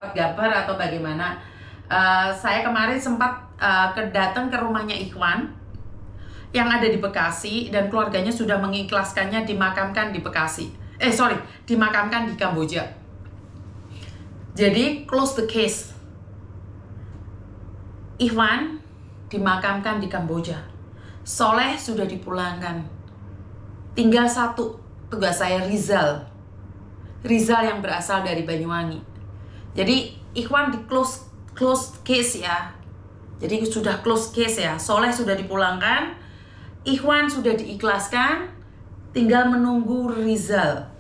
gambar atau bagaimana. Saya kemarin sempat datang ke rumahnya Ikhwan yang ada di Bekasi, dan keluarganya sudah mengikhlaskannya dimakamkan di Bekasi. Dimakamkan di Kamboja. Jadi close the case. Ikhwan dimakamkan di Kamboja. Soleh sudah dipulangkan. Tinggal satu tugas saya, Rizal yang berasal dari Banyuwangi. Jadi Ikhwan di close case ya. Jadi sudah close case ya. Soleh sudah dipulangkan, Ikhwan sudah diikhlaskan, tinggal menunggu Rizal.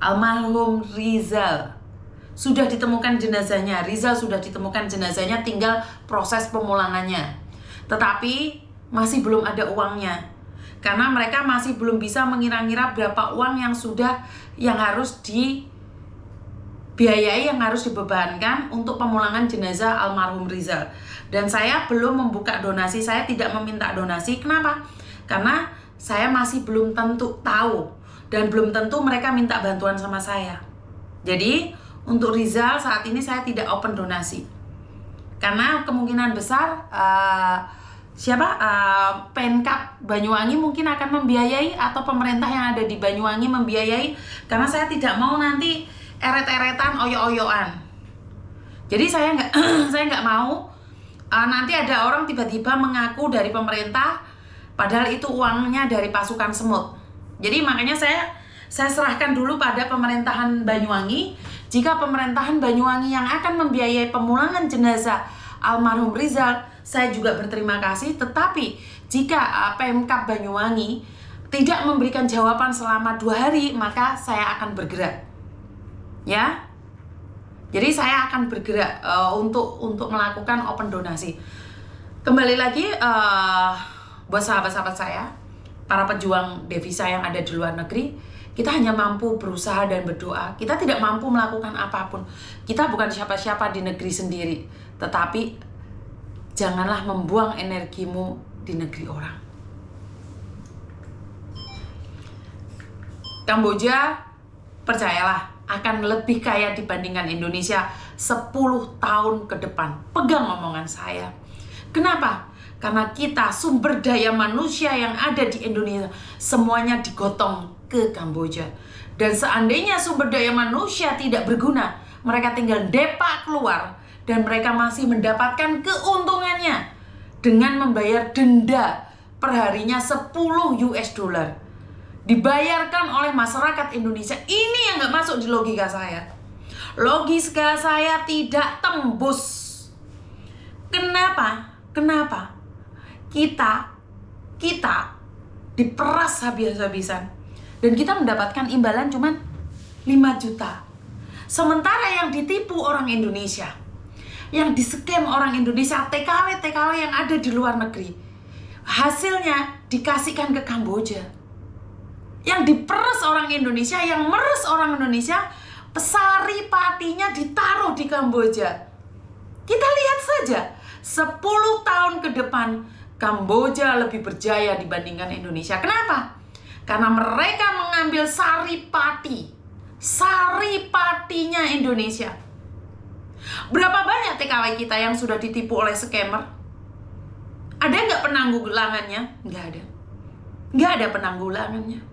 Almarhum Rizal sudah ditemukan jenazahnya. Rizal sudah ditemukan jenazahnya, tinggal proses pemulangannya. Tetapi masih belum ada uangnya. Karena mereka masih belum bisa mengira-ngira berapa uang yang harus dibiayai, yang harus dibebankan untuk pemulangan jenazah almarhum Rizal. Dan saya belum membuka donasi, saya tidak meminta donasi. Kenapa? Karena saya masih belum tentu tahu, dan belum tentu mereka minta bantuan sama saya. Jadi untuk Rizal saat ini saya tidak open donasi, karena kemungkinan besar Pemkab Banyuwangi mungkin akan membiayai, atau pemerintah yang ada di Banyuwangi membiayai, karena saya tidak mau nanti eret-eretan, oyo-oyoan. Jadi saya nggak mau nanti ada orang tiba-tiba mengaku dari pemerintah, padahal itu uangnya dari pasukan semut. Jadi makanya saya serahkan dulu pada pemerintahan Banyuwangi. Jika pemerintahan Banyuwangi yang akan membiayai pemulangan jenazah almarhum Rizal, saya juga berterima kasih. Tetapi jika Pemkab Banyuwangi tidak memberikan jawaban selama 2 hari, maka saya akan bergerak. Ya, jadi saya akan bergerak untuk melakukan open donasi. Kembali lagi buat sahabat-sahabat saya, para pejuang devisa yang ada di luar negeri, kita hanya mampu berusaha dan berdoa. Kita tidak mampu melakukan apapun. Kita bukan siapa-siapa di negeri sendiri. Tetapi janganlah membuang energimu di negeri orang. Kamboja, percayalah, akan lebih kaya dibandingkan Indonesia 10 tahun ke depan. Pegang omongan saya. Kenapa? Karena kita sumber daya manusia yang ada di Indonesia semuanya digotong ke Kamboja. Dan seandainya sumber daya manusia tidak berguna, mereka tinggal depak keluar, dan mereka masih mendapatkan keuntungannya dengan membayar denda perharinya 10 US dollar. Dibayarkan oleh masyarakat Indonesia. Ini yang gak masuk di logika saya. Logika saya tidak tembus. Kenapa? Kita diperas habis-habisan, dan kita mendapatkan imbalan cuma 5 juta. Sementara yang ditipu orang Indonesia, yang di-scam orang Indonesia, TKW yang ada di luar negeri, hasilnya dikasihkan ke Kamboja. Yang diperes orang Indonesia, yang meres orang Indonesia, pesari patinya ditaruh di Kamboja. Kita lihat saja, 10 tahun ke depan Kamboja lebih berjaya dibandingkan Indonesia. Kenapa? Karena mereka mengambil sari patinya Indonesia. Berapa banyak TKW kita yang sudah ditipu oleh scammer? Ada nggak penanggulangannya? Nggak ada penanggulangannya.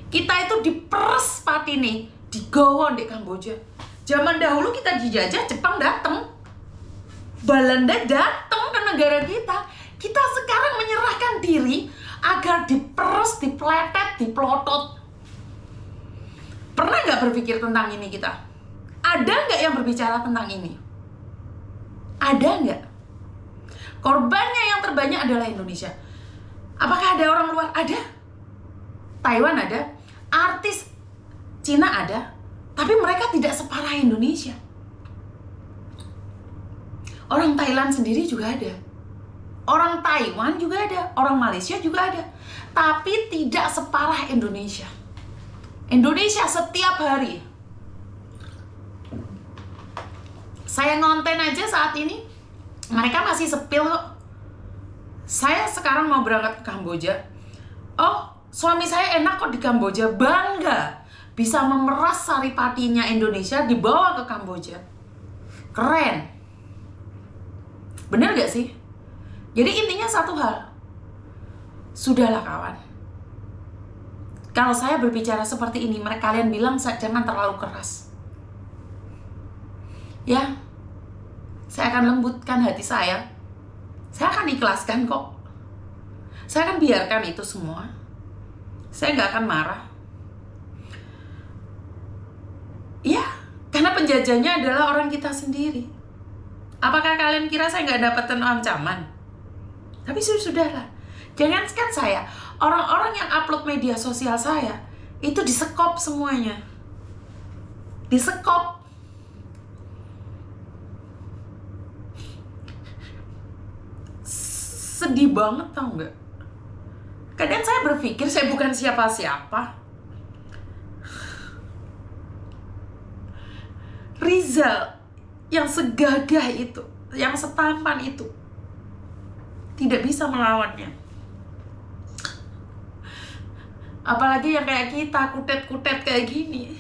Kita itu diperes pati nih, digowon di Kamboja. Zaman dahulu kita dijajah, Jepang datang, Belanda datang ke negara kita. Kita sekarang menyerahkan diri agar diperes, dipletet, diplotot. Pernah nggak berpikir tentang ini kita? Ada nggak yang berbicara tentang ini? Ada nggak? Korbannya yang terbanyak adalah Indonesia. Apakah ada orang luar? Ada. Taiwan ada. Artis Cina ada. Tapi mereka tidak separah Indonesia. Orang Thailand sendiri juga ada. Orang Taiwan juga ada. Orang Malaysia juga ada. Tapi tidak separah Indonesia. Indonesia setiap hari. Saya ngonten aja saat ini, mereka masih sepil kok. Saya sekarang mau berangkat ke Kamboja. Oh, suami saya enak kok di Kamboja. Bangga. bisa memeras saripatinya Indonesia dibawa ke Kamboja. Keren. Bener gak sih? Jadi intinya satu hal. Sudahlah kawan. Kalau saya berbicara seperti ini, kalian bilang jangan terlalu keras. Ya, saya akan lembutkan hati saya. Saya akan ikhlaskan kok. Saya akan biarkan itu semua. Saya nggak akan marah. Ya, karena penjajahnya adalah orang kita sendiri. Apakah kalian kira saya nggak dapetin ancaman? Tapi sudahlah. Jangankan saya, orang-orang yang upload media sosial saya, itu disekop semuanya. Disekop. Sedih banget tau nggak? Kadang saya berpikir saya bukan siapa-siapa. Rizal yang segagah itu, yang setampan itu, tidak bisa melawannya. Apalagi yang kayak kita, kutet-kutet kayak gini.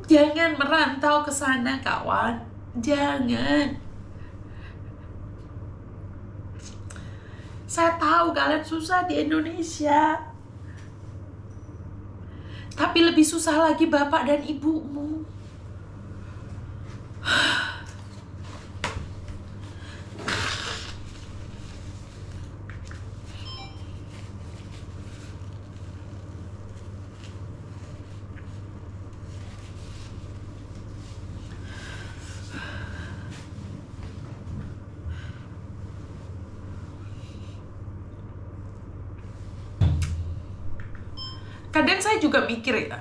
Jangan merantau ke sana, kawan. Jangan. Saya tahu kalian susah di Indonesia. Tapi lebih susah lagi bapak dan ibumu. Kadang saya juga mikir ya,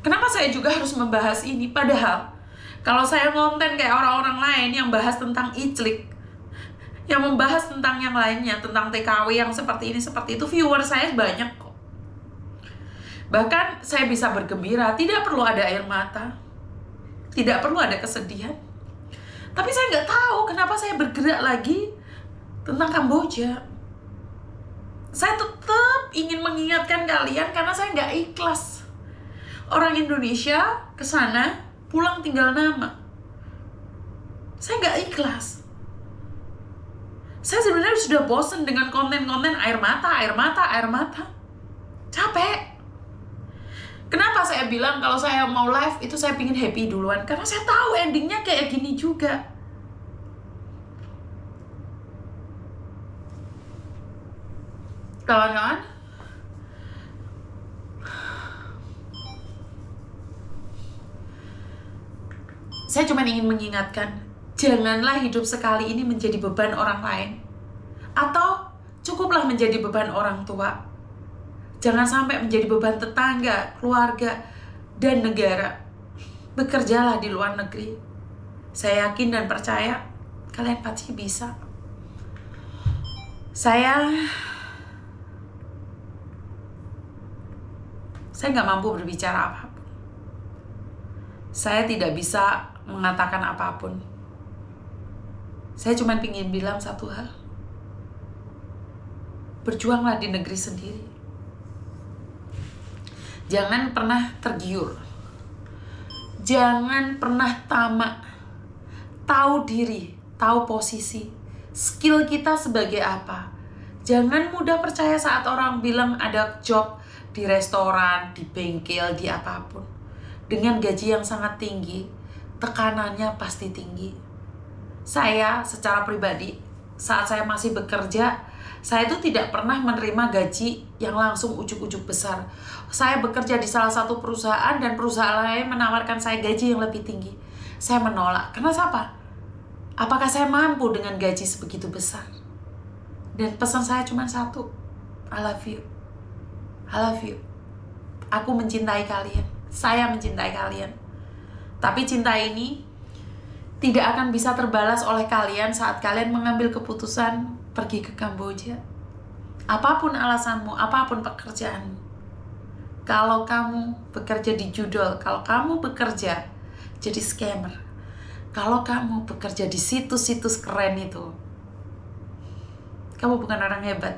kenapa saya juga harus membahas ini? Padahal kalau saya ngonten kayak orang-orang lain yang bahas tentang iclik, yang membahas tentang yang lainnya, tentang TKW yang seperti ini, seperti itu, viewer saya banyak kok. Bahkan saya bisa bergembira, tidak perlu ada air mata, tidak perlu ada kesedihan. Tapi saya nggak tahu kenapa saya bergerak lagi tentang Kamboja. Saya tetap ingin mengingatkan kalian karena saya nggak ikhlas. Orang Indonesia ke sana pulang tinggal nama. Saya nggak ikhlas. Saya sebenarnya sudah bosen dengan konten-konten air mata, air mata, air mata. Capek. Kenapa saya bilang kalau saya mau live itu saya pingin happy duluan? Karena saya tahu endingnya kayak gini juga. Kawan-kawan, saya cuma ingin mengingatkan, janganlah hidup sekali ini menjadi beban orang lain. Atau cukuplah menjadi beban orang tua. Jangan sampai menjadi beban tetangga, keluarga, dan negara. Bekerjalah di luar negeri. Saya yakin dan percaya kalian pasti bisa. Saya nggak mampu berbicara apapun. Saya tidak bisa mengatakan apapun. Saya cuma ingin bilang satu hal. Berjuanglah di negeri sendiri. Jangan pernah tergiur. Jangan pernah tamak. Tahu diri, tahu posisi. Skill kita sebagai apa. Jangan mudah percaya saat orang bilang ada job di restoran, di bengkel, di apapun. Dengan gaji yang sangat tinggi, tekanannya pasti tinggi. Saya secara pribadi, saat saya masih bekerja, saya itu tidak pernah menerima gaji yang langsung ujuk-ujuk besar. Saya bekerja di salah satu perusahaan dan perusahaan lain menawarkan saya gaji yang lebih tinggi. Saya menolak. Karena apa? Apakah saya mampu dengan gaji sebegitu besar? Dan pesan saya cuma satu. I love you. I love you. Aku mencintai kalian. Saya mencintai kalian. Tapi cinta ini tidak akan bisa terbalas oleh kalian saat kalian mengambil keputusan pergi ke Kamboja. Apapun alasanmu, apapun pekerjaanmu. kalau kamu bekerja di judol, kalau kamu bekerja jadi scammer, kalau kamu bekerja di situs-situs keren itu, kamu bukan orang hebat.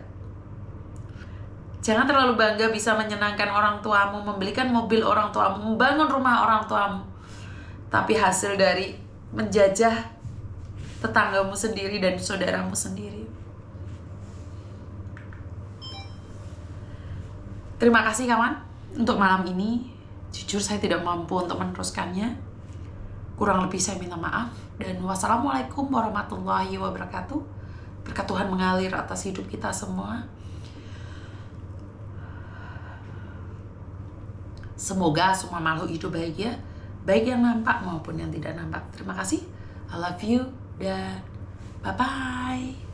Jangan terlalu bangga bisa menyenangkan orang tuamu, membelikan mobil orang tuamu, membangun rumah orang tuamu, tapi hasil dari menjajah tetanggamu sendiri dan saudaramu sendiri. Terima kasih kawan untuk malam ini. Jujur saya tidak mampu untuk meneruskannya. Kurang lebih saya minta maaf. Dan wassalamualaikum warahmatullahi wabarakatuh. Berkat Tuhan mengalir atas hidup kita semua. Semoga semua makhluk hidup bahagia, baik yang nampak maupun yang tidak nampak. Terima kasih. I love you dan bye-bye.